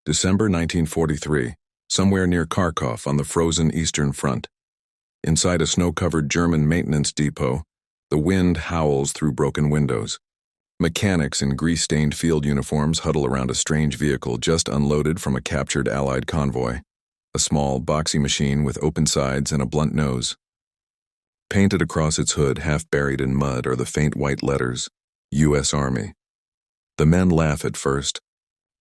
December 1943, somewhere near Kharkov on the frozen Eastern Front. Inside a snow-covered German maintenance depot, the wind howls through broken windows. Mechanics in grease-stained field uniforms huddle around a strange vehicle just unloaded from a captured Allied convoy, a small, boxy machine with open sides and a blunt nose. Painted across its hood, half buried in mud, are the faint white letters, U.S. Army. The men laugh at first.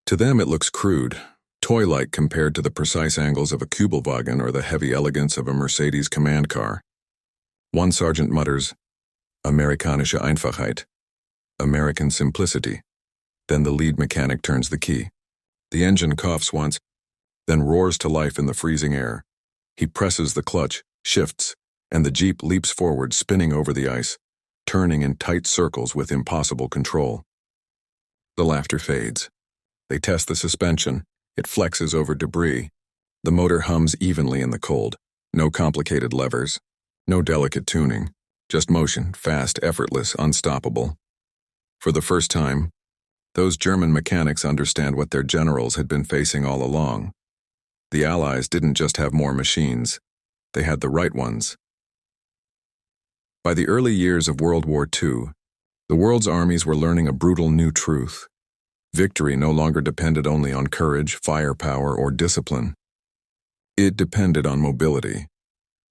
To them it looks crude, toy-like compared to the precise angles of a Kübelwagen or the heavy elegance of a Mercedes command car. One sergeant mutters, Amerikanische Einfachheit, American simplicity. Then the lead mechanic turns the key. The engine coughs once, then roars to life in the freezing air. He presses the clutch, shifts, and the Jeep leaps forward, spinning over the ice, turning in tight circles with impossible control. The laughter fades. They test the suspension. It flexes over debris. The motor hums evenly in the cold. No complicated levers. No delicate tuning. Just motion, fast, effortless, unstoppable. For the first time, those German mechanics understand what their generals had been facing all along. The Allies didn't just have more machines. They had the right ones. By the early years of World War II, the world's armies were learning a brutal new truth. Victory no longer depended only on courage, firepower, or discipline. It depended on mobility.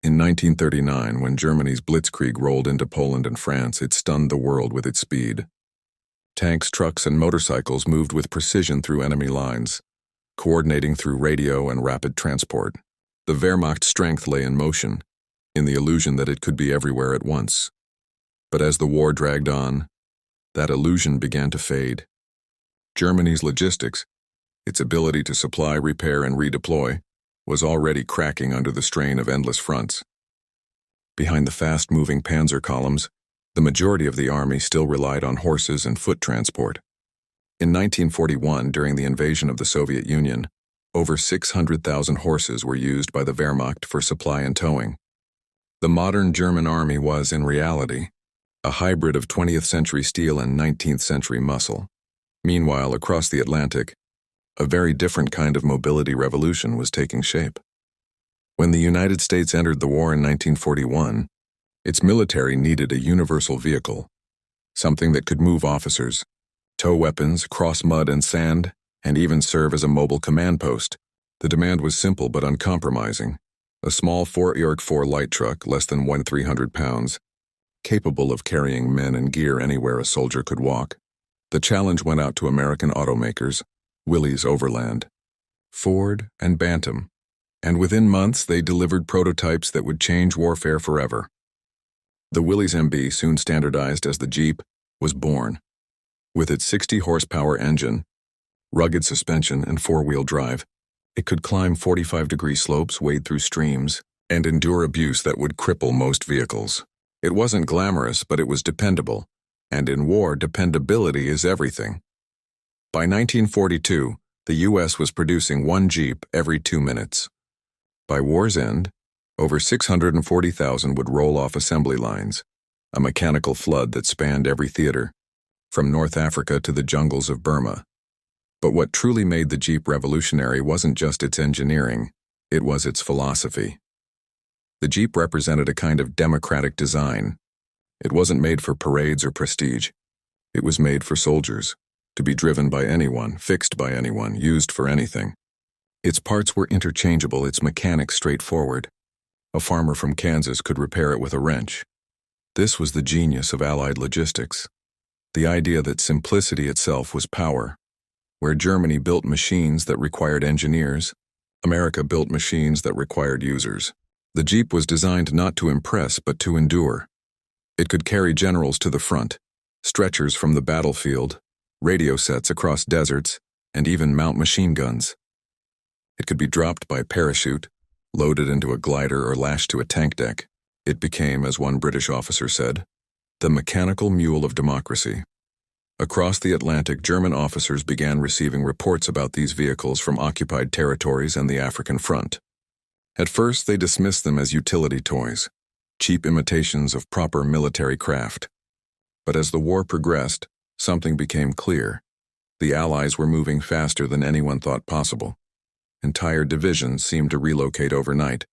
In 1939, when Germany's blitzkrieg rolled into Poland and France, it stunned the world with its speed. Tanks, trucks, and motorcycles moved with precision through enemy lines, coordinating through radio and rapid transport. The Wehrmacht's strength lay in motion, in the illusion that it could be everywhere at once. But as the war dragged on, that illusion began to fade. Germany's logistics, its ability to supply, repair, and redeploy, was already cracking under the strain of endless fronts. Behind the fast-moving panzer columns, the majority of the army still relied on horses and foot transport. In 1941, during the invasion of the Soviet Union, over 600,000 horses were used by the Wehrmacht for supply and towing. The modern German army was, in reality, a hybrid of 20th century steel and 19th century muscle. Meanwhile, across the Atlantic, a very different kind of mobility revolution was taking shape. When the United States entered the war in 1941, its military needed a universal vehicle, something that could move officers, tow weapons, cross mud and sand, and even serve as a mobile command post. The demand was simple but uncompromising. A small 4x4 light truck, less than 300 pounds, capable of carrying men and gear anywhere a soldier could walk. The challenge went out to American automakers, Willys Overland, Ford, and Bantam, and within months they delivered prototypes that would change warfare forever. The Willys MB, soon standardized as the Jeep, was born. With its 60-horsepower engine, rugged suspension, and four-wheel drive, it could climb 45-degree slopes, wade through streams, and endure abuse that would cripple most vehicles. It wasn't glamorous, but it was dependable. And in war, dependability is everything. By 1942, the U.S. was producing one Jeep every 2 minutes. By war's end, over 640,000 would roll off assembly lines, a mechanical flood that spanned every theater, from North Africa to the jungles of Burma. But what truly made the Jeep revolutionary wasn't just its engineering, it was its philosophy. The Jeep represented a kind of democratic design. It wasn't made for parades or prestige. It was made for soldiers, to be driven by anyone, fixed by anyone, used for anything. Its parts were interchangeable, its mechanics straightforward. A farmer from Kansas could repair it with a wrench. This was the genius of Allied logistics. The idea that simplicity itself was power. Where Germany built machines that required engineers, America built machines that required users. The Jeep was designed not to impress but to endure. It could carry generals to the front, stretchers from the battlefield, radio sets across deserts, and even mount machine guns. It could be dropped by parachute, loaded into a glider, or lashed to a tank deck. It became, as one British officer said, the mechanical mule of democracy. Across the Atlantic, German officers began receiving reports about these vehicles from occupied territories and the African front. At first, they dismissed them as utility toys, cheap imitations of proper military craft. But as the war progressed, something became clear. The Allies were moving faster than anyone thought possible. Entire divisions seemed to relocate overnight.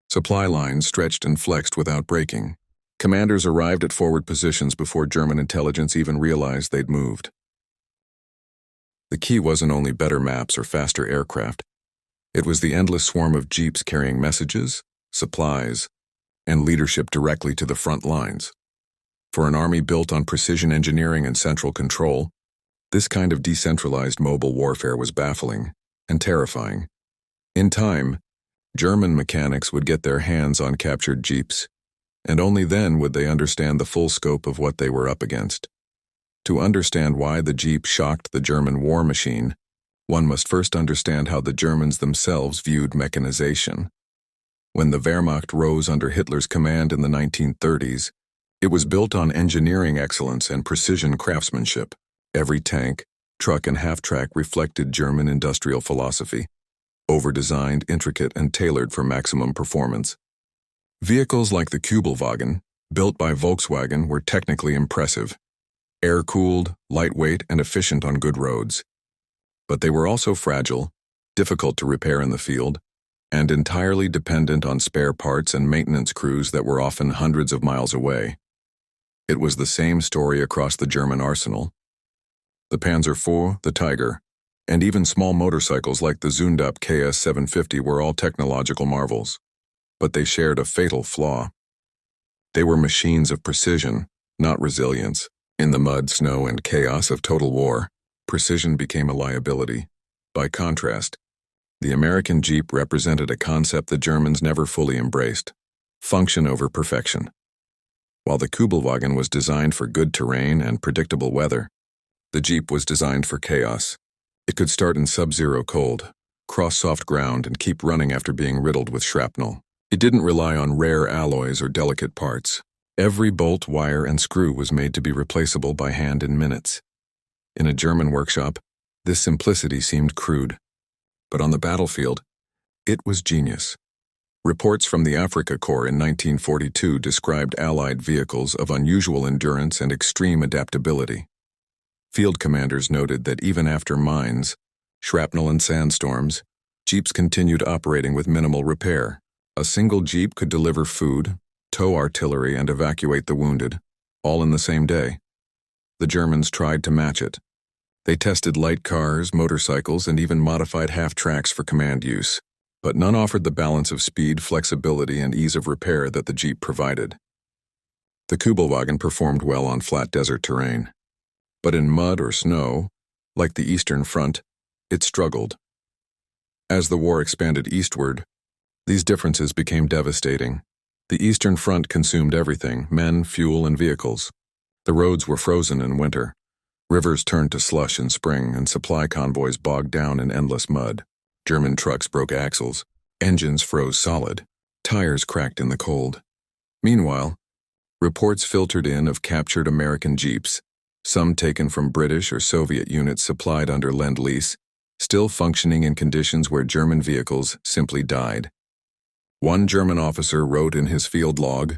Supply lines stretched and flexed without breaking. Commanders arrived at forward positions before German intelligence even realized they'd moved. The key wasn't only better maps or faster aircraft. It was the endless swarm of jeeps carrying messages, supplies, and leadership directly to the front lines. For an army built on precision engineering and central control, this kind of decentralized mobile warfare was baffling and terrifying. In time, German mechanics would get their hands on captured jeeps, and only then would they understand the full scope of what they were up against. To understand why the jeep shocked the German war machine, one must first understand how the Germans themselves viewed mechanization. When the Wehrmacht rose under Hitler's command in the 1930s, it was built on engineering excellence and precision craftsmanship. Every tank, truck, and half-track reflected German industrial philosophy, over-designed, intricate, and tailored for maximum performance. Vehicles like the Kübelwagen, built by Volkswagen, were technically impressive, air-cooled, lightweight, and efficient on good roads. But they were also fragile, difficult to repair in the field, and entirely dependent on spare parts and maintenance crews that were often hundreds of miles away. It was the same story across the German arsenal. The Panzer IV, the Tiger, and even small motorcycles like the Zündapp KS 750 were all technological marvels. But they shared a fatal flaw. They were machines of precision, not resilience. In the mud, snow, and chaos of total war, precision became a liability. By contrast, the American Jeep represented a concept the Germans never fully embraced: function over perfection. While the Kübelwagen was designed for good terrain and predictable weather, the Jeep was designed for chaos. It could start in sub-zero cold, cross soft ground, and keep running after being riddled with shrapnel. It didn't rely on rare alloys or delicate parts. Every bolt, wire, and screw was made to be replaceable by hand in minutes. In a German workshop, this simplicity seemed crude. But on the battlefield, it was genius. Reports from the Afrika Korps in 1942 described Allied vehicles of unusual endurance and extreme adaptability. Field commanders noted that even after mines, shrapnel, and sandstorms, jeeps continued operating with minimal repair. A single jeep could deliver food, tow artillery, and evacuate the wounded, all in the same day. The Germans tried to match it. They tested light cars, motorcycles, and even modified half-tracks for command use, but none offered the balance of speed, flexibility, and ease of repair that the Jeep provided. The Kübelwagen performed well on flat desert terrain, but in mud or snow, like the Eastern Front, it struggled. As the war expanded eastward, these differences became devastating. The Eastern Front consumed everything: men, fuel, and vehicles. The roads were frozen in winter. Rivers turned to slush in spring, and supply convoys bogged down in endless mud. German trucks broke axles. Engines froze solid. Tires cracked in the cold. Meanwhile, reports filtered in of captured American jeeps, some taken from British or Soviet units supplied under Lend-Lease, still functioning in conditions where German vehicles simply died. One German officer wrote in his field log,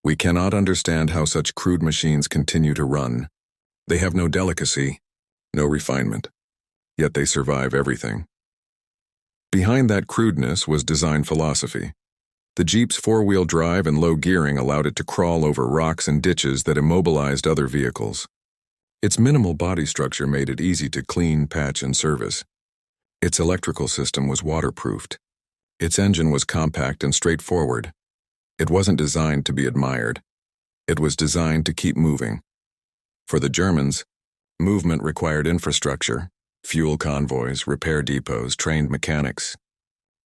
"We cannot understand how such crude machines continue to run. They have no delicacy, no refinement, yet they survive everything." Behind that crudeness was design philosophy. The Jeep's four-wheel drive and low gearing allowed it to crawl over rocks and ditches that immobilized other vehicles. Its minimal body structure made it easy to clean, patch, and service. Its electrical system was waterproofed. Its engine was compact and straightforward. It wasn't designed to be admired. It was designed to keep moving. For the Germans, movement required infrastructure: fuel convoys, repair depots, trained mechanics.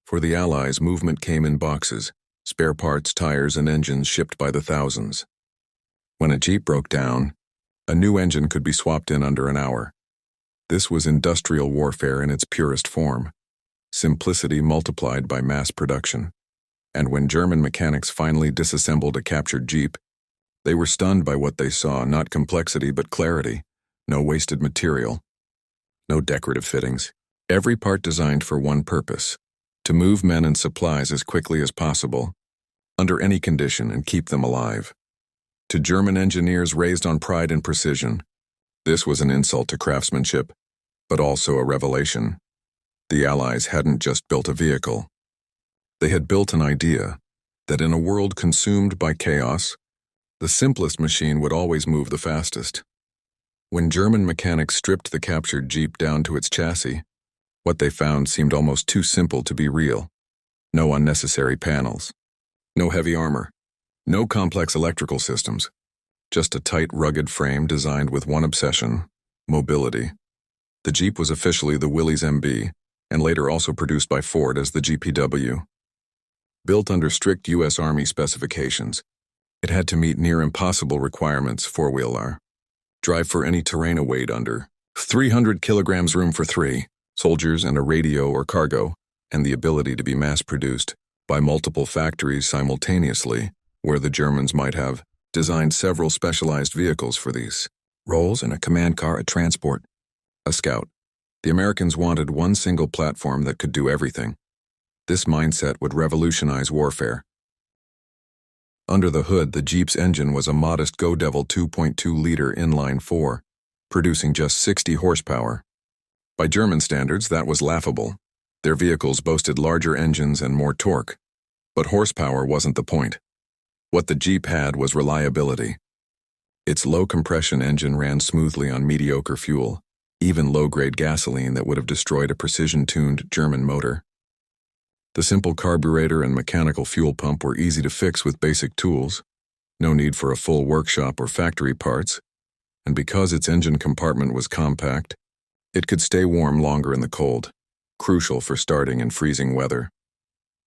For the Allies, movement came in boxes: spare parts, tires, and engines shipped by the thousands. When a Jeep broke down, a new engine could be swapped in under an hour. This was industrial warfare in its purest form: simplicity multiplied by mass production. And when German mechanics finally disassembled a captured Jeep, they were stunned by what they saw: not complexity, but clarity. No wasted material. No decorative fittings. Every part designed for one purpose: to move men and supplies as quickly as possible, under any condition, and keep them alive. To German engineers raised on pride and precision, this was an insult to craftsmanship. but also a revelation. The Allies hadn't just built a vehicle. They had built an idea that in a world consumed by chaos, the simplest machine would always move the fastest. When German mechanics stripped the captured Jeep down to its chassis, what they found seemed almost too simple to be real. No unnecessary panels, no heavy armor, no complex electrical systems, just a tight, rugged frame designed with one obsession: mobility. The Jeep was officially the Willys MB, and later also produced by Ford as the GPW. Built under strict U.S. Army specifications, it had to meet near impossible requirements: four-wheeler, drive for any terrain, weight under 300 kilograms, room for 3 soldiers and a radio or cargo, and the ability to be mass-produced by multiple factories simultaneously, where the Germans might have designed several specialized vehicles for these roles: in a command car, a transport, a scout. The Americans wanted one single platform that could do everything. This mindset would revolutionize warfare. Under the hood, the Jeep's engine was a modest Go Devil 2.2-liter inline-4, producing just 60 horsepower. By German standards, that was laughable. Their vehicles boasted larger engines and more torque. But horsepower wasn't the point. What the Jeep had was reliability. Its low-compression engine ran smoothly on mediocre fuel, even low-grade gasoline that would have destroyed a precision-tuned German motor. The simple carburetor and mechanical fuel pump were easy to fix with basic tools. No need for a full workshop or factory parts. And because its engine compartment was compact, it could stay warm longer in the cold, crucial for starting in freezing weather.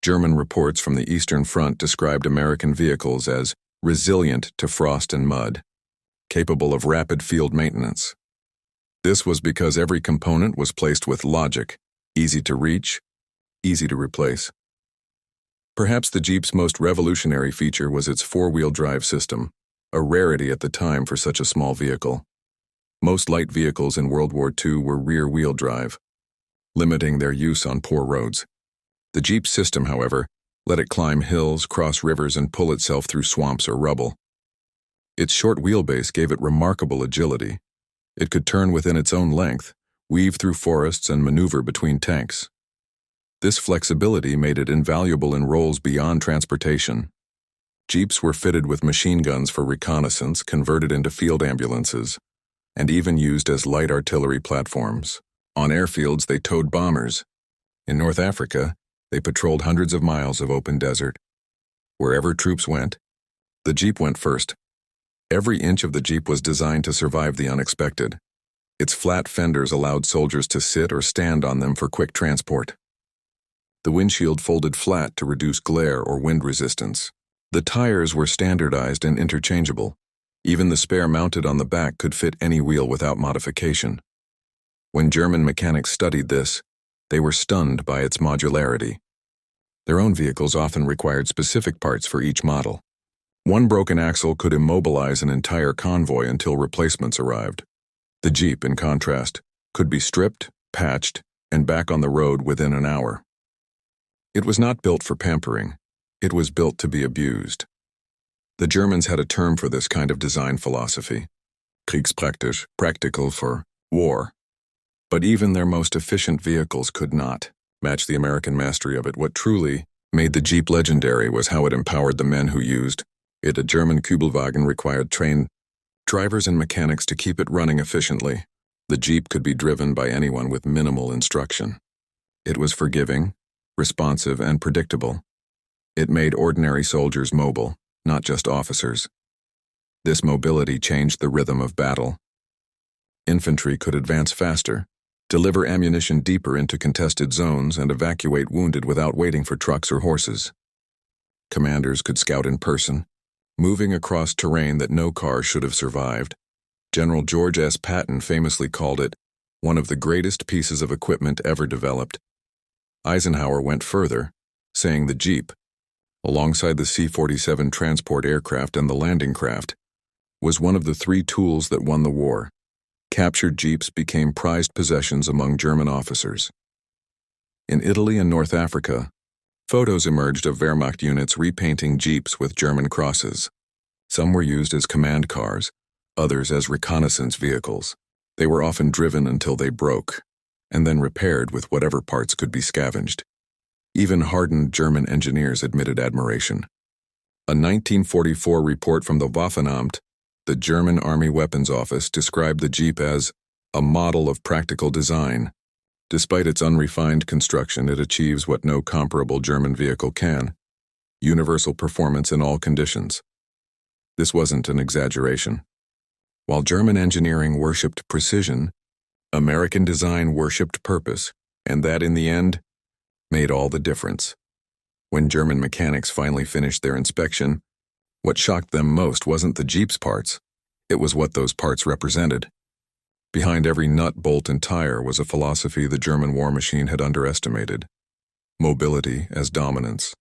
German reports from the Eastern Front described American vehicles as resilient to frost and mud, capable of rapid field maintenance. This was because every component was placed with logic, easy to reach, easy to replace. Perhaps the Jeep's most revolutionary feature was its four-wheel drive system, a rarity at the time for such a small vehicle. Most light vehicles in World War II were rear-wheel drive, limiting their use on poor roads. The Jeep's system, however, let it climb hills, cross rivers, and pull itself through swamps or rubble. Its short wheelbase gave it remarkable agility. It could turn within its own length, weave through forests, and maneuver between tanks. This flexibility made it invaluable in roles beyond transportation. Jeeps were fitted with machine guns for reconnaissance, converted into field ambulances, and even used as light artillery platforms. On airfields, they towed bombers. In North Africa, they patrolled hundreds of miles of open desert. Wherever troops went, the Jeep went first. Every inch of the Jeep was designed to survive the unexpected. Its flat fenders allowed soldiers to sit or stand on them for quick transport. The windshield folded flat to reduce glare or wind resistance. The tires were standardized and interchangeable. Even the spare mounted on the back could fit any wheel without modification. When German mechanics studied this, they were stunned by its modularity. Their own vehicles often required specific parts for each model. One broken axle could immobilize an entire convoy until replacements arrived. The Jeep, in contrast, could be stripped, patched, and back on the road within an hour. It was not built for pampering. It was built to be abused. The Germans had a term for this kind of design philosophy: kriegspraktisch, practical for war. But even their most efficient vehicles could not match the American mastery of it. What truly made the Jeep legendary was how it empowered the men who used it. A German Kübelwagen required trained drivers and mechanics to keep it running efficiently. The Jeep could be driven by anyone with minimal instruction. It was forgiving, responsive, and predictable. It made ordinary soldiers mobile, not just officers. This mobility changed the rhythm of battle. Infantry could advance faster, deliver ammunition deeper into contested zones, and evacuate wounded without waiting for trucks or horses. Commanders could scout in person, moving across terrain that no car should have survived. General George S. Patton famously called it one of the greatest pieces of equipment ever developed. Eisenhower went further, saying the Jeep, alongside the C-47 transport aircraft and the landing craft, was one of the three tools that won the war. Captured Jeeps became prized possessions among German officers. In Italy and North Africa, photos emerged of Wehrmacht units repainting Jeeps with German crosses. Some were used as command cars, others as reconnaissance vehicles. They were often driven until they broke, and then repaired with whatever parts could be scavenged. Even hardened German engineers admitted admiration. A 1944 report from the Waffenamt, the German Army Weapons Office, described the Jeep as a model of practical design. Despite its unrefined construction, it achieves what no comparable German vehicle can: universal performance in all conditions. This wasn't an exaggeration. While German engineering worshipped precision, American design worshipped purpose, and that, in the end, made all the difference. When German mechanics finally finished their inspection, what shocked them most wasn't the Jeep's parts. It was what those parts represented. Behind every nut, bolt, and tire was a philosophy the German war machine had underestimated: mobility as dominance.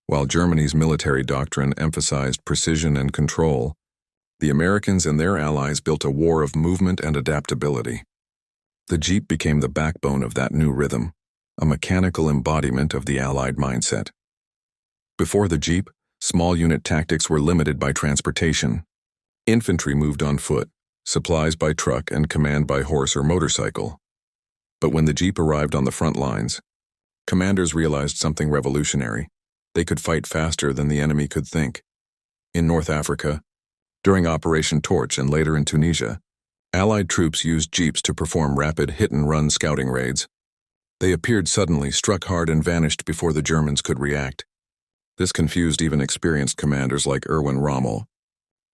While Germany's military doctrine emphasized precision and control, the Americans and their allies built a war of movement and adaptability. The Jeep became the backbone of that new rhythm, a mechanical embodiment of the Allied mindset. Before the Jeep, small unit tactics were limited by transportation. Infantry moved on foot, supplies by truck, and command by horse or motorcycle. But when the Jeep arrived on the front lines, commanders realized something revolutionary. They could fight faster than the enemy could think. In North Africa, during Operation Torch, and later in Tunisia, Allied troops used Jeeps to perform rapid hit-and-run scouting raids. They appeared suddenly, struck hard, and vanished before the Germans could react. This confused even experienced commanders like Erwin Rommel,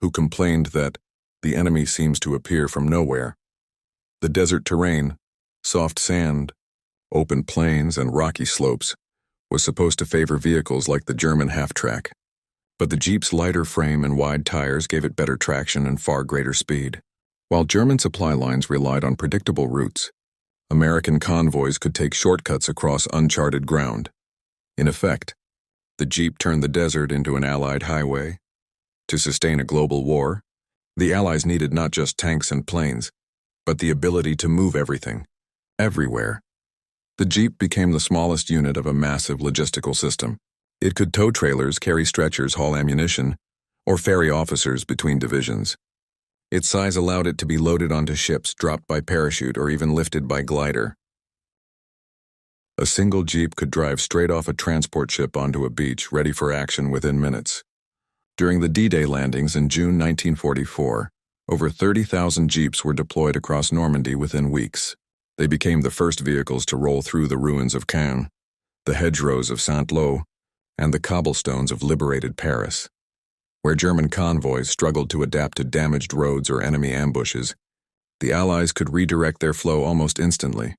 who complained that the enemy seems to appear from nowhere. The desert terrain, soft sand, open plains, and rocky slopes, was supposed to favor vehicles like the German half-track. But the Jeep's lighter frame and wide tires gave it better traction and far greater speed. While German supply lines relied on predictable routes, American convoys could take shortcuts across uncharted ground. In effect, the Jeep turned the desert into an Allied highway. To sustain a global war, the Allies needed not just tanks and planes, but the ability to move everything, everywhere. The Jeep became the smallest unit of a massive logistical system. It could tow trailers, carry stretchers, haul ammunition, or ferry officers between divisions. Its size allowed it to be loaded onto ships, dropped by parachute, or even lifted by glider. A single Jeep could drive straight off a transport ship onto a beach, ready for action within minutes. During the D-Day landings in June 1944, over 30,000 Jeeps were deployed across Normandy within weeks. They became the first vehicles to roll through the ruins of Caen, the hedgerows of Saint-Lô, and the cobblestones of liberated Paris. Where German convoys struggled to adapt to damaged roads or enemy ambushes, the Allies could redirect their flow almost instantly.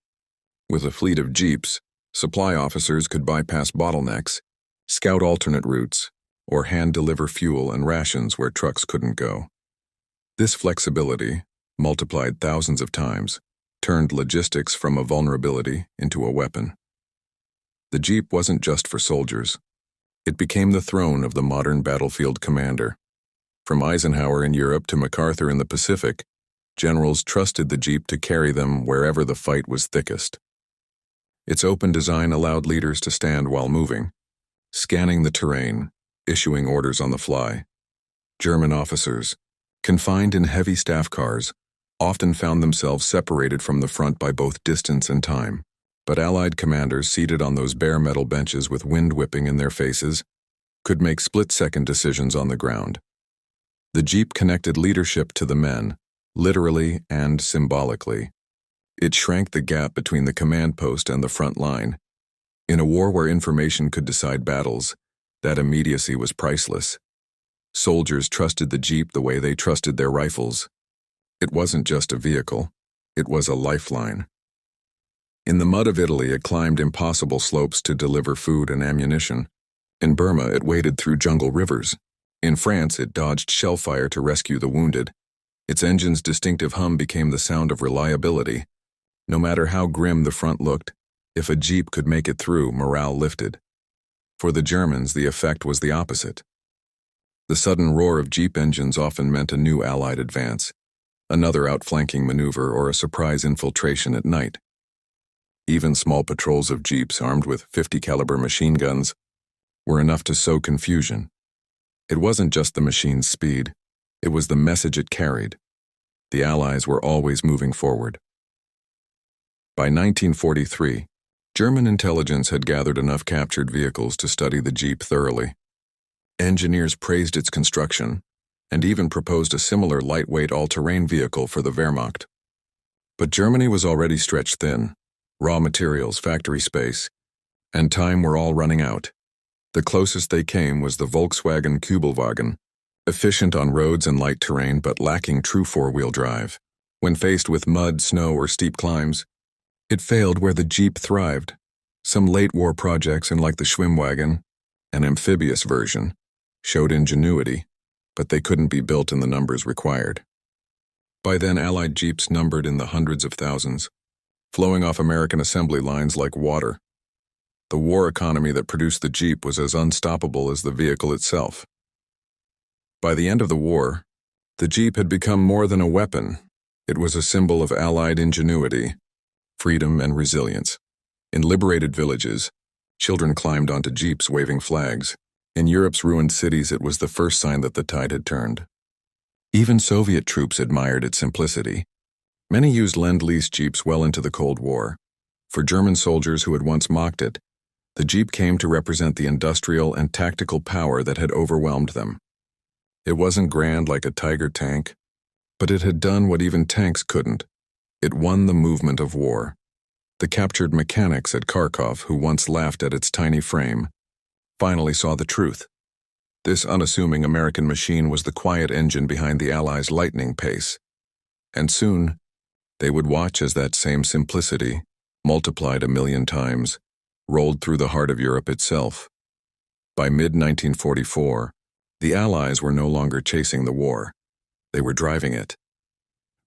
With a fleet of Jeeps, supply officers could bypass bottlenecks, scout alternate routes, or hand-deliver fuel and rations where trucks couldn't go. This flexibility, multiplied thousands of times, turned logistics from a vulnerability into a weapon. The Jeep wasn't just for soldiers. It became the throne of the modern battlefield commander. From Eisenhower in Europe to MacArthur in the Pacific, generals trusted the Jeep to carry them wherever the fight was thickest. Its open design allowed leaders to stand while moving, scanning the terrain, issuing orders on the fly. German officers, confined in heavy staff cars, often found themselves separated from the front by both distance and time. But Allied commanders seated on those bare metal benches with wind whipping in their faces could make split-second decisions on the ground. The Jeep connected leadership to the men, literally and symbolically. It shrank the gap between the command post and the front line. In a war where information could decide battles, that immediacy was priceless. Soldiers trusted the Jeep the way they trusted their rifles. It wasn't just a vehicle, it was a lifeline. In the mud of Italy, it climbed impossible slopes to deliver food and ammunition. In Burma, it waded through jungle rivers. In France, it dodged shellfire to rescue the wounded. Its engine's distinctive hum became the sound of reliability. No matter how grim the front looked, if a Jeep could make it through, morale lifted. For the Germans, the effect was the opposite. The sudden roar of Jeep engines often meant a new Allied advance, another outflanking maneuver, or a surprise infiltration at night. Even small patrols of Jeeps armed with .50 caliber machine guns were enough to sow confusion. It wasn't just the machine's speed, it was the message it carried. The Allies were always moving forward. By 1943, German intelligence had gathered enough captured vehicles to study the Jeep thoroughly. Engineers praised its construction and even proposed a similar lightweight all-terrain vehicle for the Wehrmacht. But Germany was already stretched thin. Raw materials, factory space, and time were all running out. The closest they came was the Volkswagen Kübelwagen, efficient on roads and light terrain but lacking true four-wheel drive. When faced with mud, snow, or steep climbs, it failed where the Jeep thrived. Some late-war projects, like the Schwimmwagen, an amphibious version, showed ingenuity, but they couldn't be built in the numbers required. By then, Allied Jeeps numbered in the hundreds of thousands, flowing off American assembly lines like water. The war economy that produced the Jeep was as unstoppable as the vehicle itself. By the end of the war, the Jeep had become more than a weapon. It was a symbol of Allied ingenuity, freedom, and resilience. In liberated villages, children climbed onto Jeeps waving flags. In Europe's ruined cities, it was the first sign that the tide had turned. Even Soviet troops admired its simplicity. Many used Lend-Lease Jeeps well into the Cold War. For German soldiers who had once mocked it, the Jeep came to represent the industrial and tactical power that had overwhelmed them. It wasn't grand like a Tiger tank, but it had done what even tanks couldn't. It won the movement of war. The captured mechanics at Kharkov, who once laughed at its tiny frame, finally saw the truth. This unassuming American machine was the quiet engine behind the Allies' lightning pace. And soon, they would watch as that same simplicity, multiplied 1,000,000 times, rolled through the heart of Europe itself. By mid-1944, the Allies were no longer chasing the war. They were driving it.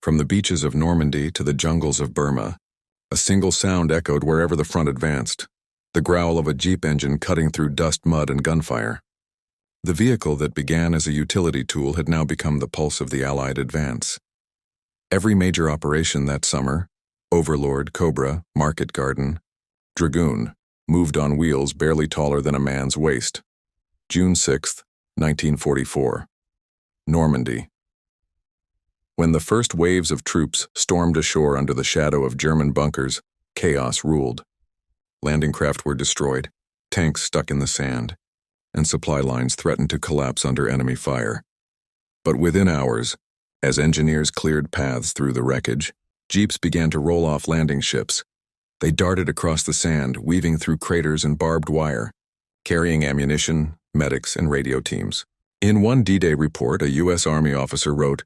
From the beaches of Normandy to the jungles of Burma, a single sound echoed wherever the front advanced, the growl of a Jeep engine cutting through dust, mud, and gunfire. The vehicle that began as a utility tool had now become the pulse of the Allied advance. Every major operation that summer, Overlord, Cobra, Market Garden, Dragoon, moved on wheels barely taller than a man's waist. June 6, 1944. Normandy. When the first waves of troops stormed ashore under the shadow of German bunkers, chaos ruled. Landing craft were destroyed, tanks stuck in the sand, and supply lines threatened to collapse under enemy fire. But within hours, as engineers cleared paths through the wreckage, Jeeps began to roll off landing ships. They darted across the sand, weaving through craters and barbed wire, carrying ammunition, medics, and radio teams. In one D-Day report, a U.S. Army officer wrote,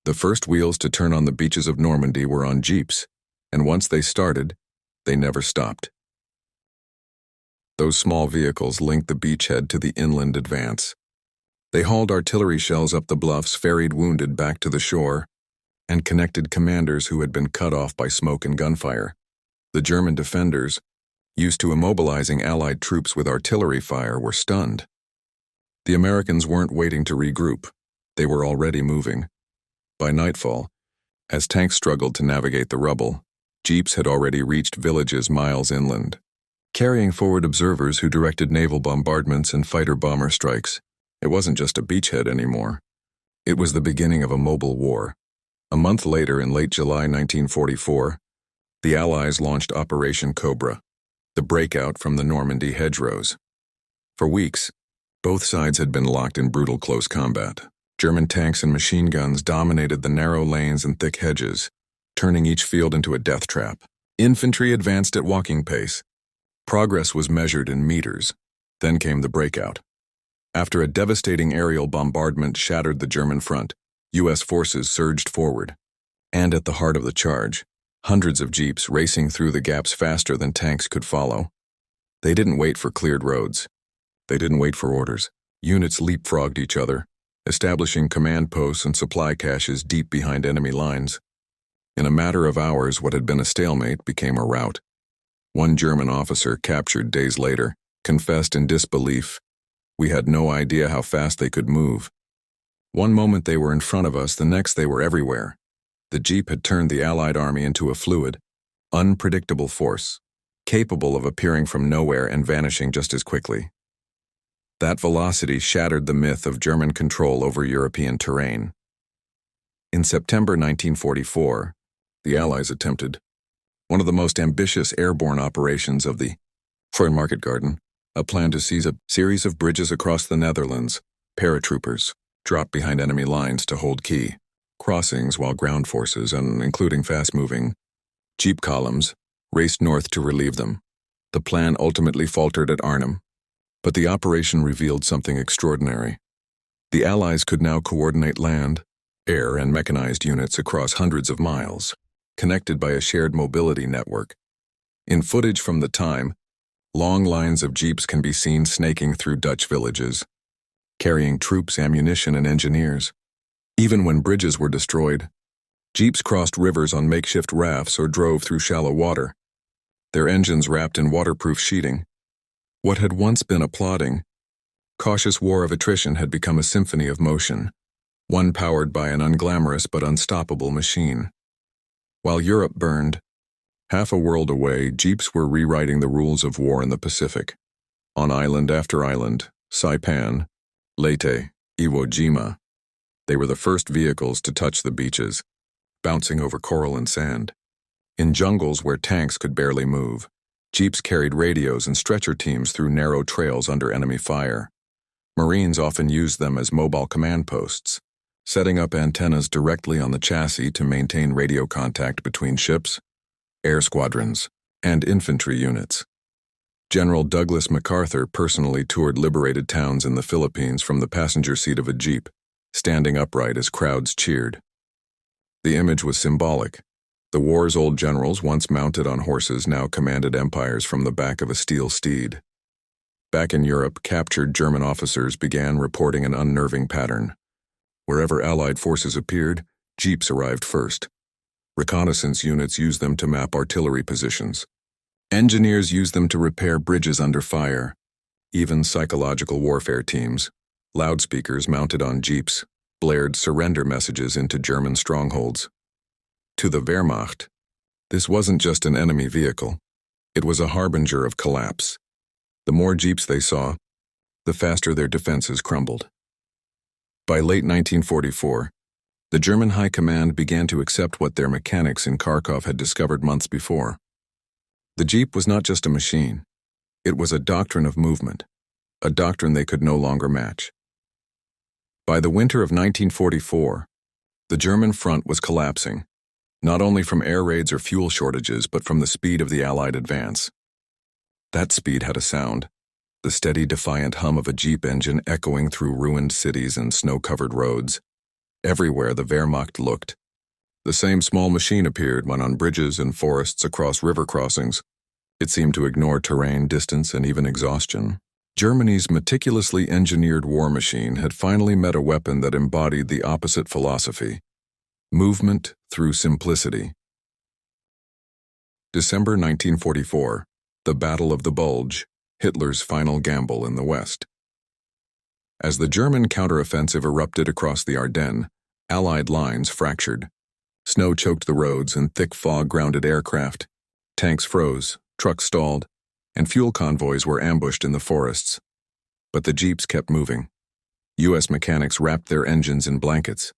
"The first wheels to turn on the beaches of Normandy were on Jeeps, and once they started, they never stopped." Those small vehicles linked the beachhead to the inland advance. They hauled artillery shells up the bluffs, ferried wounded back to the shore, and connected commanders who had been cut off by smoke and gunfire. The German defenders, used to immobilizing Allied troops with artillery fire, were stunned. The Americans weren't waiting to regroup. They were already moving. By nightfall, as tanks struggled to navigate the rubble, Jeeps had already reached villages miles inland, carrying forward observers who directed naval bombardments and fighter-bomber strikes. It wasn't just a beachhead anymore. It was the beginning of a mobile war. A month later, in late July 1944, the Allies launched Operation Cobra, the breakout from the Normandy hedgerows. For weeks, both sides had been locked in brutal close combat. German tanks and machine guns dominated the narrow lanes and thick hedges, turning each field into a death trap. Infantry advanced at walking pace. Progress was measured in meters. Then came the breakout. After a devastating aerial bombardment shattered the German front, U.S. forces surged forward. And at the heart of the charge, hundreds of Jeeps racing through the gaps faster than tanks could follow. They didn't wait for cleared roads. They didn't wait for orders. Units leapfrogged each other, establishing command posts and supply caches deep behind enemy lines. In a matter of hours, what had been a stalemate became a rout. One German officer, captured days later, confessed in disbelief, "We had no idea how fast they could move. One moment they were in front of us, the next they were everywhere." The Jeep had turned the Allied army into a fluid, unpredictable force, capable of appearing from nowhere and vanishing just as quickly. That velocity shattered the myth of German control over European terrain. In September 1944, the Allies attempted one of the most ambitious airborne operations of the Foreign Market Garden, a plan to seize a series of bridges across the Netherlands. Paratroopers dropped behind enemy lines to hold key crossings while ground forces, and including fast-moving jeep columns, raced north to relieve them. The plan ultimately faltered at Arnhem, but the operation revealed something extraordinary. The Allies could now coordinate land, air, and mechanized units across hundreds of miles, connected by a shared mobility network. In footage from the time, long lines of jeeps can be seen snaking through Dutch villages, carrying troops, ammunition, and engineers. Even when bridges were destroyed, jeeps crossed rivers on makeshift rafts or drove through shallow water, their engines wrapped in waterproof sheeting. What had once been a plodding, cautious war of attrition had become a symphony of motion, one powered by an unglamorous but unstoppable machine. While Europe burned, half a world away, jeeps were rewriting the rules of war in the Pacific. On island after island, Saipan, Leyte, Iwo Jima, they were the first vehicles to touch the beaches, bouncing over coral and sand. In jungles where tanks could barely move, jeeps carried radios and stretcher teams through narrow trails under enemy fire. Marines often used them as mobile command posts, setting up antennas directly on the chassis to maintain radio contact between ships, air squadrons, and infantry units. General Douglas MacArthur personally toured liberated towns in the Philippines from the passenger seat of a jeep, standing upright as crowds cheered. The image was symbolic. The war's old generals, once mounted on horses, now commanded empires from the back of a steel steed. Back in Europe, captured German officers began reporting an unnerving pattern. Wherever Allied forces appeared, jeeps arrived first. Reconnaissance units used them to map artillery positions. Engineers used them to repair bridges under fire. Even psychological warfare teams, loudspeakers mounted on jeeps, blared surrender messages into German strongholds. To the Wehrmacht, this wasn't just an enemy vehicle. It was a harbinger of collapse. The more jeeps they saw, the faster their defenses crumbled. By late 1944, the German High Command began to accept what their mechanics in Kharkov had discovered months before. The jeep was not just a machine. It was a doctrine of movement, a doctrine they could no longer match. By the winter of 1944, the German front was collapsing, not only from air raids or fuel shortages, but from the speed of the Allied advance. That speed had a sound, the steady, defiant hum of a jeep engine echoing through ruined cities and snow-covered roads. Everywhere the Wehrmacht looked, the same small machine appeared when on bridges and forests across river crossings. It seemed to ignore terrain, distance, and even exhaustion. Germany's meticulously engineered war machine had finally met a weapon that embodied the opposite philosophy: movement through simplicity. December 1944, the Battle of the Bulge, Hitler's final gamble in the West. As the German counteroffensive erupted across the Ardennes, Allied lines fractured. Snow choked the roads and thick fog grounded aircraft. Tanks froze, trucks stalled, and fuel convoys were ambushed in the forests. But the jeeps kept moving. U.S. mechanics wrapped their engines in blankets,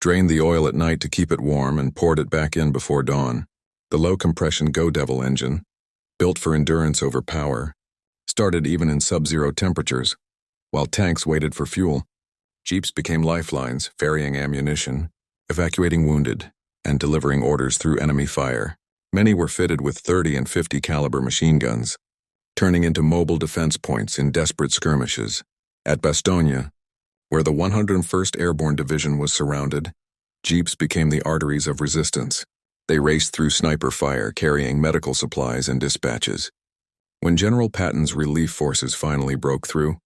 drained the oil at night to keep it warm, and poured it back in before dawn. The low-compression Go Devil engine, built for endurance over power, started even in sub-zero temperatures. While tanks waited for fuel, jeeps became lifelines, ferrying ammunition, evacuating wounded, and delivering orders through enemy fire. Many were fitted with 30 and 50 caliber machine guns, turning into mobile defense points in desperate skirmishes. At Bastogne, where the 101st Airborne Division was surrounded, jeeps became the arteries of resistance. They raced through sniper fire, carrying medical supplies and dispatches. When General Patton's relief forces finally broke through,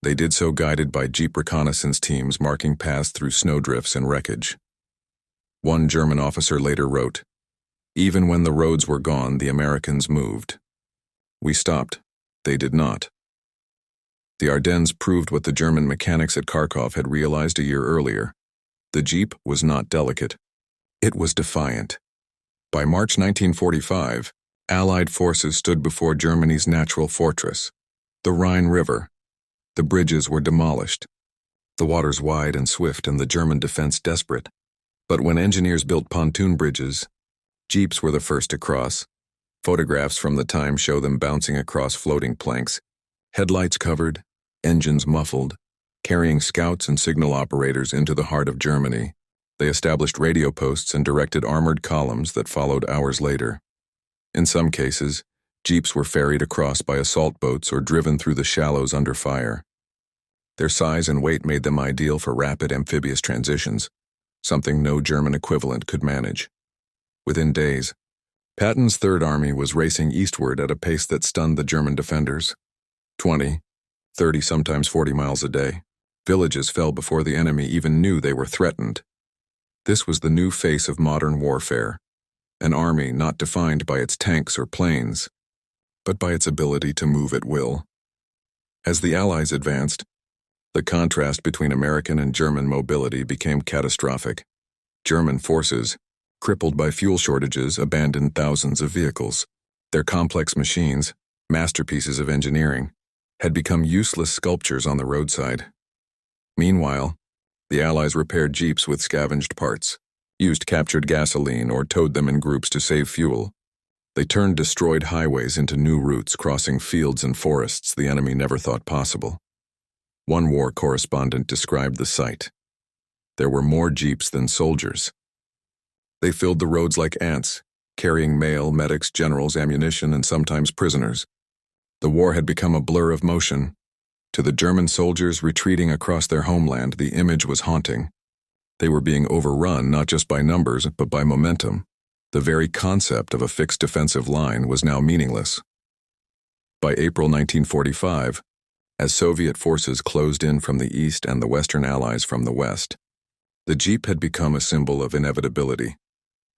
they did so guided by jeep reconnaissance teams marking paths through snowdrifts and wreckage. One German officer later wrote, "Even when the roads were gone, the Americans moved. We stopped. They did not." The Ardennes proved what the German mechanics at Kharkov had realized a year earlier. The jeep was not delicate. It was defiant. By March 1945, Allied forces stood before Germany's natural fortress, the Rhine River. The bridges were demolished, the waters wide and swift, and the German defense desperate. But when engineers built pontoon bridges, jeeps were the first to cross. Photographs from the time show them bouncing across floating planks, headlights covered, engines muffled, carrying scouts and signal operators into the heart of Germany. They established radio posts and directed armored columns that followed hours later. In some cases, jeeps were ferried across by assault boats or driven through the shallows under fire. Their size and weight made them ideal for rapid amphibious transitions, something no German equivalent could manage. Within days, Patton's Third Army was racing eastward at a pace that stunned the German defenders. 20, 30, sometimes 40 miles a day. Villages fell before the enemy even knew they were threatened. This was the new face of modern warfare, an army not defined by its tanks or planes, but by its ability to move at will. As the Allies advanced, the contrast between American and German mobility became catastrophic. German forces, crippled by fuel shortages, abandoned thousands of vehicles. Their complex machines, masterpieces of engineering, had become useless sculptures on the roadside. Meanwhile, the Allies repaired jeeps with scavenged parts, used captured gasoline, or towed them in groups to save fuel. They turned destroyed highways into new routes, crossing fields and forests the enemy never thought possible. One war correspondent described the sight. There were more jeeps than soldiers. They filled the roads like ants, carrying mail, medics, generals, ammunition, and sometimes prisoners. The war had become a blur of motion. To the German soldiers retreating across their homeland, the image was haunting. They were being overrun not just by numbers, but by momentum. The very concept of a fixed defensive line was now meaningless. By April 1945, as Soviet forces closed in from the east and the Western Allies from the west, the jeep had become a symbol of inevitability.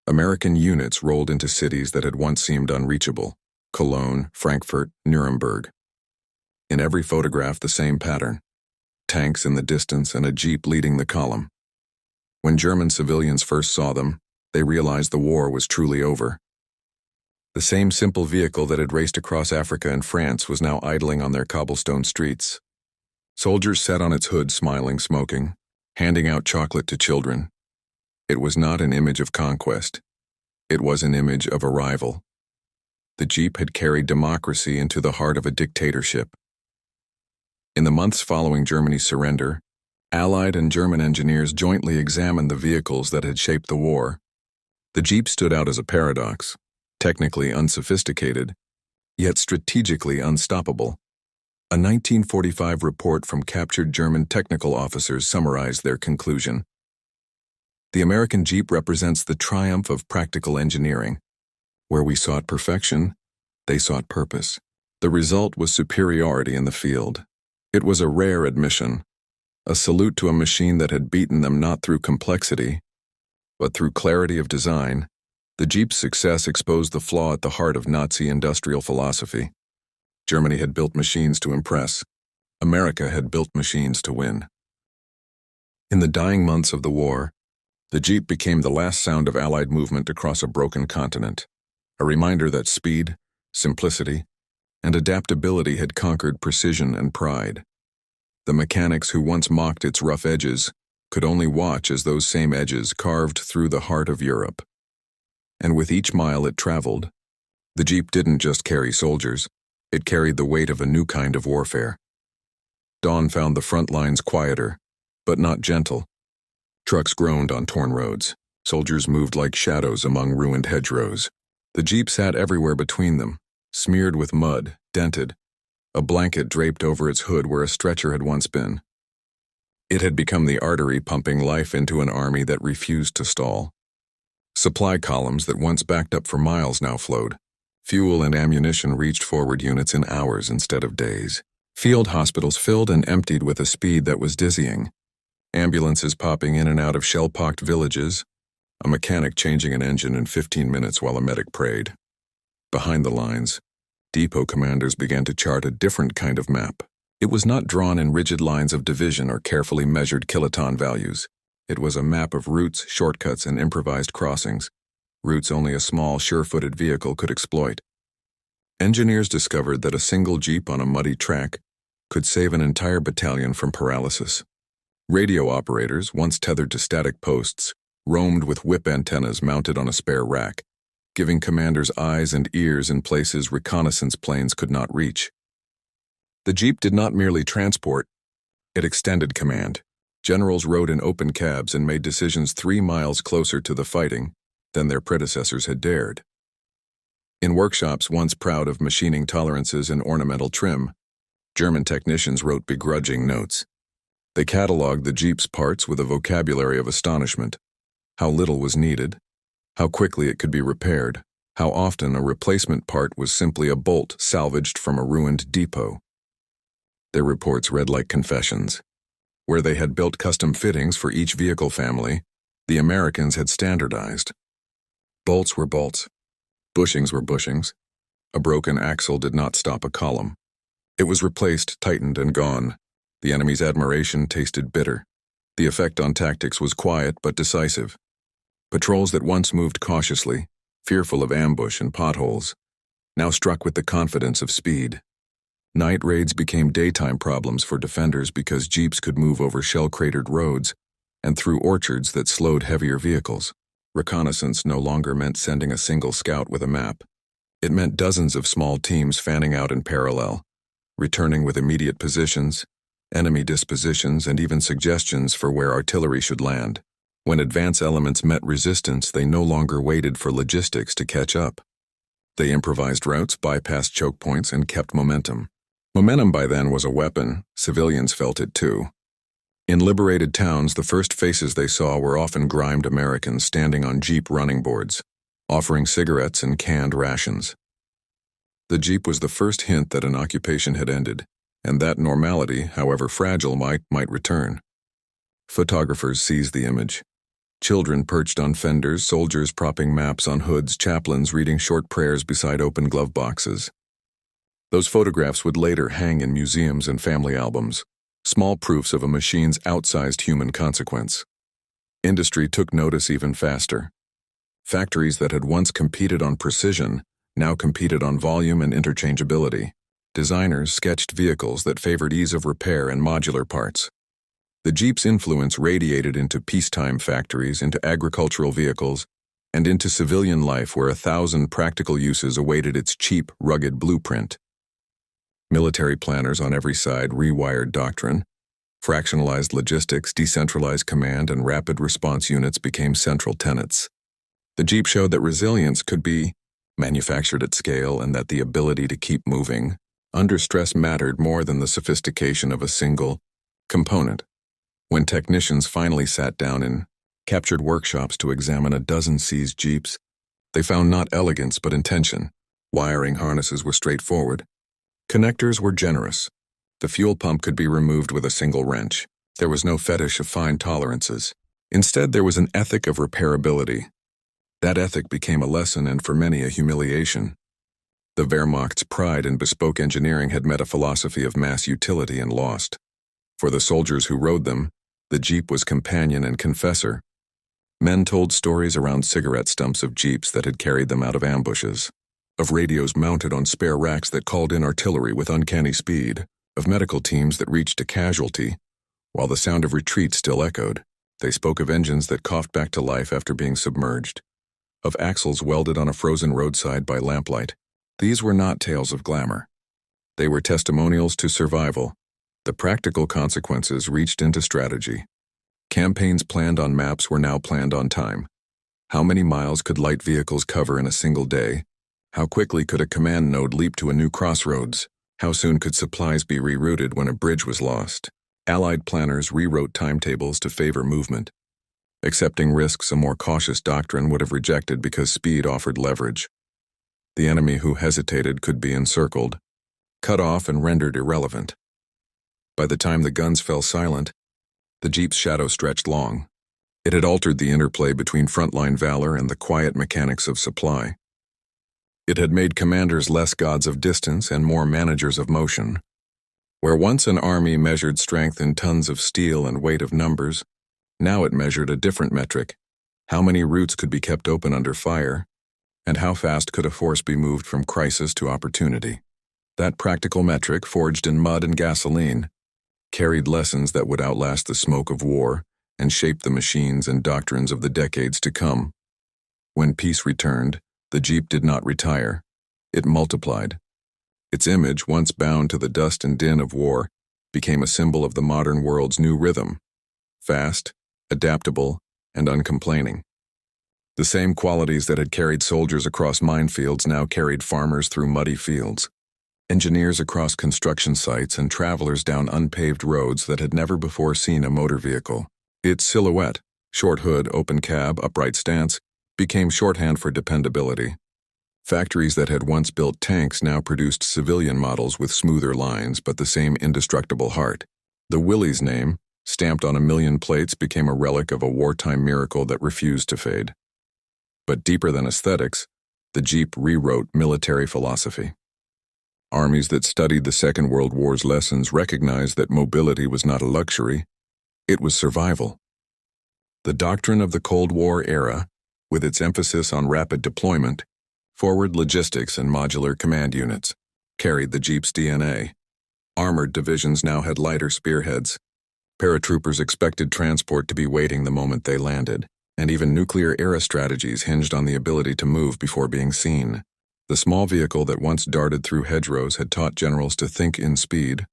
American units rolled into cities that had once seemed unreachable: Cologne, Frankfurt, Nuremberg. In every photograph, the same pattern: tanks in the distance and a jeep leading the column. When German civilians first saw them, they realized the war was truly over. The same simple vehicle that had raced across Africa and France was now idling on their cobblestone streets. Soldiers sat on its hood, smiling, smoking, handing out chocolate to children. It was not an image of conquest. It was an image of arrival. The jeep had carried democracy into the heart of a dictatorship. In the months following Germany's surrender, Allied and German engineers jointly examined the vehicles that had shaped the war. The jeep stood out as a paradox, technically unsophisticated, yet strategically unstoppable. A 1945 report from captured German technical officers summarized their conclusion. The American jeep represents the triumph of practical engineering. Where we sought perfection, they sought purpose. The result was superiority in the field. It was a rare admission, a salute to a machine that had beaten them not through complexity, but through clarity of design. The jeep's success exposed the flaw at the heart of Nazi industrial philosophy. Germany had built machines to impress. America had built machines to win. In the dying months of the war, the jeep became the last sound of Allied movement across a broken continent, a reminder that speed, simplicity, and adaptability had conquered precision and pride. The mechanics who once mocked its rough edges could only watch as those same edges carved through the heart of Europe. And with each mile it traveled, the jeep didn't just carry soldiers, it carried the weight of a new kind of warfare. Dawn found the front lines quieter, but not gentle. Trucks groaned on torn roads. Soldiers moved like shadows among ruined hedgerows. The jeep sat everywhere between them, smeared with mud, dented, a blanket draped over its hood where a stretcher had once been. It had become the artery pumping life into an army that refused to stall. Supply columns that once backed up for miles now flowed. Fuel and ammunition reached forward units in hours instead of days. Field hospitals filled and emptied with a speed that was dizzying. Ambulances popping in and out of shell-pocked villages, a mechanic changing an engine in 15 minutes while a medic prayed. Behind the lines, depot commanders began to chart a different kind of map. It was not drawn in rigid lines of division or carefully measured kiloton values. It was a map of routes, shortcuts, and improvised crossings, routes only a small, sure-footed vehicle could exploit. Engineers discovered that a single jeep on a muddy track could save an entire battalion from paralysis. Radio operators, once tethered to static posts, roamed with whip antennas mounted on a spare rack. giving commanders eyes and ears in places reconnaissance planes could not reach. The Jeep did not merely transport, it extended command. Generals rode in open cabs and made decisions 3 miles closer to the fighting than their predecessors had dared. In workshops once proud of machining tolerances and ornamental trim, German technicians wrote begrudging notes. They cataloged the Jeep's parts with a vocabulary of astonishment. How little was needed, how quickly it could be repaired, how often a replacement part was simply a bolt salvaged from a ruined depot. Their reports read like confessions. Where they had built custom fittings for each vehicle family, the Americans had standardized. Bolts were bolts. Bushings were bushings. A broken axle did not stop a column. It was replaced, tightened, and gone. The enemy's admiration tasted bitter. The effect on tactics was quiet but decisive. Patrols that once moved cautiously, fearful of ambush and potholes, now struck with the confidence of speed. Night raids became daytime problems for defenders because Jeeps could move over shell-cratered roads and through orchards that slowed heavier vehicles. Reconnaissance no longer meant sending a single scout with a map. It meant dozens of small teams fanning out in parallel, returning with immediate positions, enemy dispositions, and even suggestions for where artillery should land. When advance elements met resistance, they no longer waited for logistics to catch up. They improvised routes, bypassed choke points, and kept momentum. Momentum by then was a weapon. Civilians felt it too. In liberated towns, the first faces they saw were often grimed Americans standing on Jeep running boards, offering cigarettes and canned rations. The Jeep was the first hint that an occupation had ended, and that normality, however fragile, might return. Photographers seized the image. Children perched on fenders, soldiers propping maps on hoods, chaplains reading short prayers beside open glove boxes. Those photographs would later hang in museums and family albums, small proofs of a machine's outsized human consequence. Industry took notice even faster. Factories that had once competed on precision now competed on volume and interchangeability. Designers sketched vehicles that favored ease of repair and modular parts. The Jeep's influence radiated into peacetime factories, into agricultural vehicles, and into civilian life where 1,000 practical uses awaited its cheap, rugged blueprint. Military planners on every side rewired doctrine. Fractionalized logistics, decentralized command, and rapid response units became central tenets. The Jeep showed that resilience could be manufactured at scale and that the ability to keep moving under stress mattered more than the sophistication of a single component. When technicians finally sat down in captured workshops to examine a dozen seized Jeeps, they found not elegance but intention. Wiring harnesses were straightforward. Connectors were generous. The fuel pump could be removed with a single wrench. There was no fetish of fine tolerances. Instead, there was an ethic of repairability. That ethic became a lesson and for many a humiliation. The Wehrmacht's pride in bespoke engineering had met a philosophy of mass utility and lost. For the soldiers who rode them, the Jeep was companion and confessor. Men told stories around cigarette stumps of Jeeps that had carried them out of ambushes, of radios mounted on spare racks that called in artillery with uncanny speed, of medical teams that reached a casualty, while the sound of retreat still echoed. They spoke of engines that coughed back to life after being submerged, of axles welded on a frozen roadside by lamplight. These were not tales of glamour. They were testimonials to survival. The practical consequences reached into strategy. Campaigns planned on maps were now planned on time. How many miles could light vehicles cover in a single day? How quickly could a command node leap to a new crossroads? How soon could supplies be rerouted when a bridge was lost? Allied planners rewrote timetables to favor movement. Accepting risks a more cautious doctrine would have rejected because speed offered leverage. The enemy who hesitated could be encircled, cut off, and rendered irrelevant. By the time the guns fell silent, the Jeep's shadow stretched long. It had altered the interplay between frontline valor and the quiet mechanics of supply. It had made commanders less gods of distance and more managers of motion. Where once an army measured strength in tons of steel and weight of numbers, now it measured a different metric: how many routes could be kept open under fire, and how fast could a force be moved from crisis to opportunity. That practical metric, forged in mud and gasoline, carried lessons that would outlast the smoke of war and shape the machines and doctrines of the decades to come. When peace returned, The Jeep did not retire. It multiplied. Its image, once bound to the dust and din of war, became a symbol of the modern world's new rhythm: fast, adaptable, and uncomplaining. The same qualities that had carried soldiers across minefields now carried farmers through muddy fields, engineers across construction sites, and travelers down unpaved roads that had never before seen a motor vehicle. Its silhouette, short hood, open cab, upright stance, became shorthand for dependability. Factories that had once built tanks now produced civilian models with smoother lines but the same indestructible heart. The Willys name, stamped on a million plates, became a relic of a wartime miracle that refused to fade. But deeper than aesthetics, the Jeep rewrote military philosophy. Armies that studied the Second World War's lessons recognized that mobility was not a luxury, it was survival. The doctrine of the Cold War era, with its emphasis on rapid deployment, forward logistics, and modular command units, carried the Jeep's DNA. Armored divisions now had lighter spearheads. Paratroopers expected transport to be waiting the moment they landed, and even nuclear-era strategies hinged on the ability to move before being seen. The small vehicle that once darted through hedgerows had taught generals to think in speed,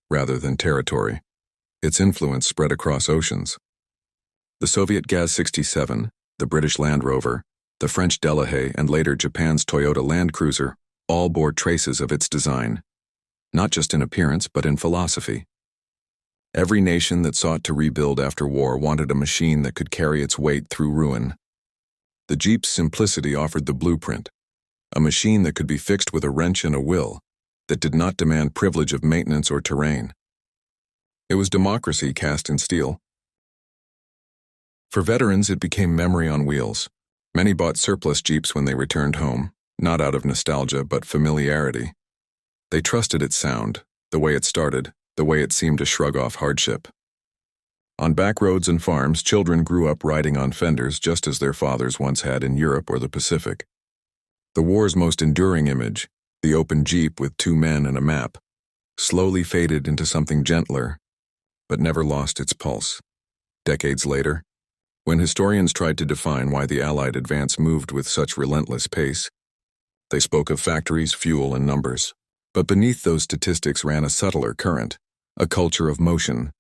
rather than territory. Its influence spread across oceans. The Soviet Gaz-67, the British Land Rover, the French Delahaye, and later Japan's Toyota Land Cruiser all bore traces of its design, not just in appearance but in philosophy. Every nation that sought to rebuild after war wanted a machine that could carry its weight through ruin. The Jeep's simplicity offered the blueprint, a machine that could be fixed with a wrench and a will, that did not demand privilege of maintenance or terrain. It was democracy cast in steel. For veterans, it became memory on wheels. Many bought surplus Jeeps when they returned home, not out of nostalgia but familiarity. They trusted its sound, the way it started, the way it seemed to shrug off hardship. On back roads and farms, children grew up riding on fenders just as their fathers once had in Europe or the Pacific. The war's most enduring image, the open Jeep with two men and a map, slowly faded into something gentler, but never lost its pulse. Decades later, when historians tried to define why the Allied advance moved with such relentless pace, they spoke of factories, fuel, and numbers. But beneath those statistics ran a subtler current, a culture of motion.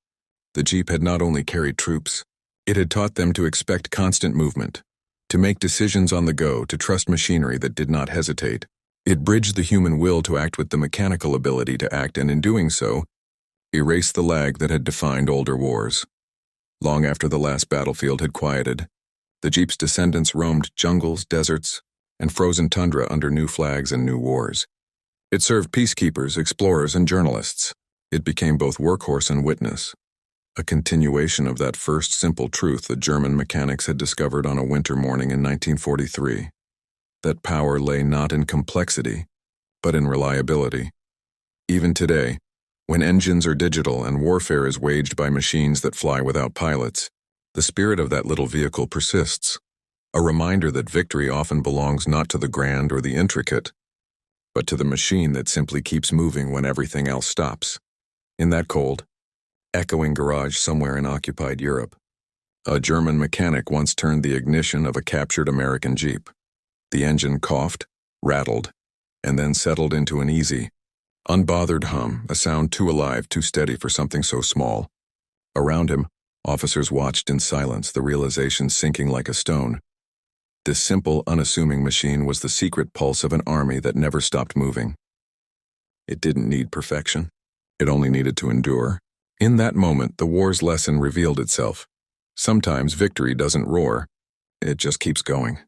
The Jeep had not only carried troops, it had taught them to expect constant movement, to make decisions on the go, to trust machinery that did not hesitate. It bridged the human will to act with the mechanical ability to act, and in doing so, erased the lag that had defined older wars. Long after the last battlefield had quieted, the Jeep's descendants roamed jungles, deserts, and frozen tundra under new flags and new wars. It served peacekeepers, explorers, and journalists. It became both workhorse and witness, a continuation of that first simple truth that German mechanics had discovered on a winter morning in 1943, that power lay not in complexity, but in reliability. Even today, when engines are digital and warfare is waged by machines that fly without pilots, the spirit of that little vehicle persists, a reminder that victory often belongs not to the grand or the intricate, but to the machine that simply keeps moving when everything else stops. In that cold, echoing garage somewhere in occupied Europe, a German mechanic once turned the ignition of a captured American Jeep. The engine coughed, rattled, and then settled into an easy, unbothered hum, a sound too alive, too steady for something so small. Around him, officers watched in silence, the realization sinking like a stone. This simple, unassuming machine was the secret pulse of an army that never stopped moving. It didn't need perfection. It only needed to endure. In that moment, the war's lesson revealed itself. Sometimes victory doesn't roar. It just keeps going.